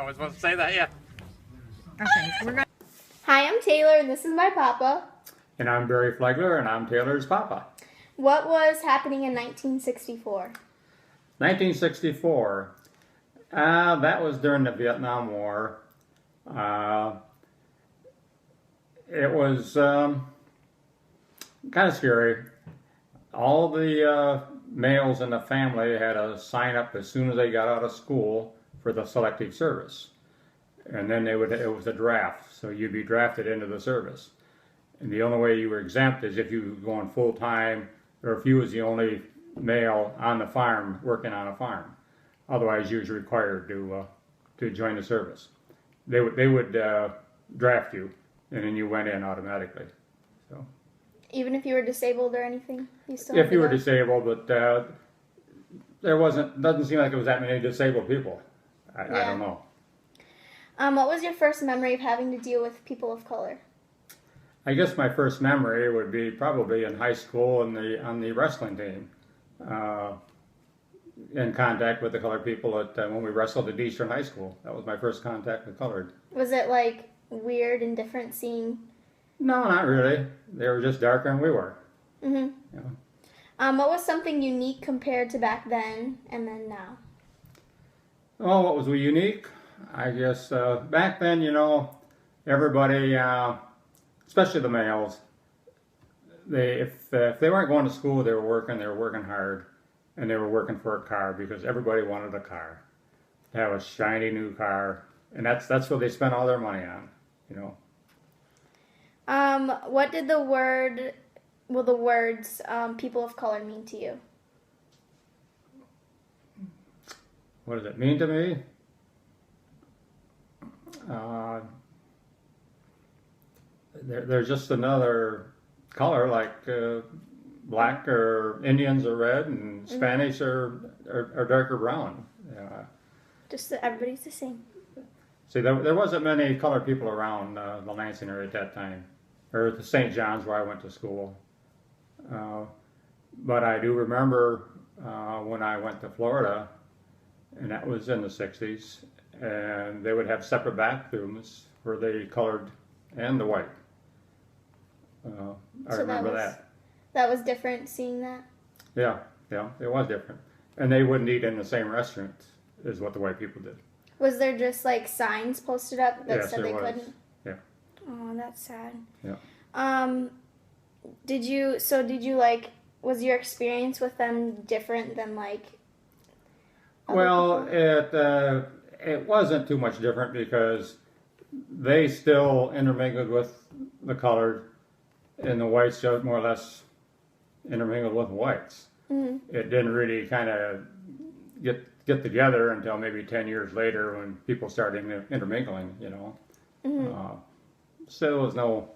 I was supposed to say that, yeah. Okay, we're going. Hi, I'm Taylor, and this is my papa. And I'm Barry Flegler, and I'm Taylor's papa. What was happening in 1964? 1964. That was during the Vietnam War. It was kind of scary. All the males in the family had to sign up as soon as they got out of school for the selective service. And then it was a draft, so you'd be drafted into the service. And the only way you were exempt is if you were going full-time or if you was the only male on the farm working on a farm. Otherwise, you was required to join the service. They would draft you, and then you went in automatically. So, even if you were disabled or anything, you still. If you were disabled, but doesn't seem like there was that many disabled people. I don't know. What was your first memory of having to deal with people of color? I guess my first memory would be probably in high school on the wrestling team. In contact with the colored people when we wrestled at Eastern High School. That was my first contact with colored. Was it like weird and different seeing? No, not really. They were just darker than we were. Mm-hmm. Yeah. What was something unique compared to back then and then now? Oh, what was unique? I guess back then, everybody, especially the males, if they weren't going to school, they were working hard, and they were working for a car because everybody wanted a car, to have a shiny new car, and that's what they spent all their money on, What did the words people of color mean to you? What does it mean to me? They're just another color, like black or Indians are red, and Spanish are darker brown. Just that everybody's the same. See, there wasn't many colored people around the Lansing area at that time, or the St. John's where I went to school. But I do remember when I went to Florida, and that was in the 60s, and they would have separate bathrooms for the colored and the white. I remember that. That was different, seeing that? Yeah, it was different. And they wouldn't eat in the same restaurant as what the white people did. Was there just like signs posted up that said they couldn't? Yeah. Oh, that's sad. Yeah. Did you like, was your experience with them different than like Well, it wasn't too much different because they still intermingled with the colored, and the whites just more or less intermingled with whites. Mm-hmm. It didn't really kind of get together until maybe 10 years later when people started intermingling, Mm-hmm. So there was no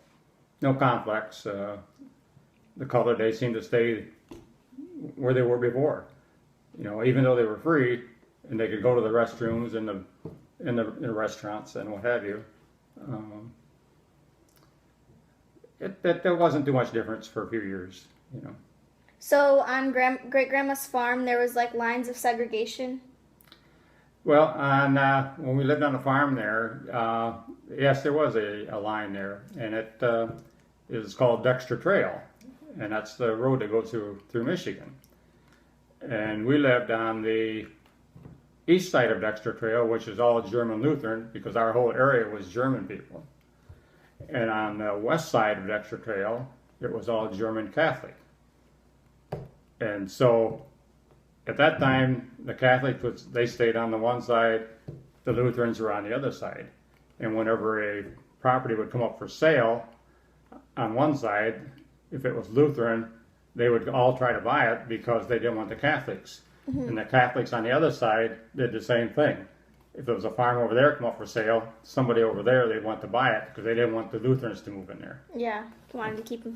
conflicts. The colored, they seemed to stay where they were before. Even though they were free and they could go to the restrooms in the restaurants and what have you. There wasn't too much difference for a few years, So on great-grandma's farm, there was like lines of segregation? Well, when we lived on the farm there, yes, there was a line there, and it is called Dexter Trail, and that's the road that goes through Michigan. And we lived on the east side of Dexter Trail, which is all German Lutheran, because our whole area was German people. And on the west side of Dexter Trail, it was all German Catholic. And so, at that time, the Catholics, they stayed on the one side, the Lutherans were on the other side. And whenever a property would come up for sale on one side, if it was Lutheran, they would all try to buy it because they didn't want the Catholics. Mm-hmm. And the Catholics on the other side did the same thing. If there was a farm over there come up for sale, somebody over there, they'd want to buy it because they didn't want the Lutherans to move in there. Yeah, wanted to keep them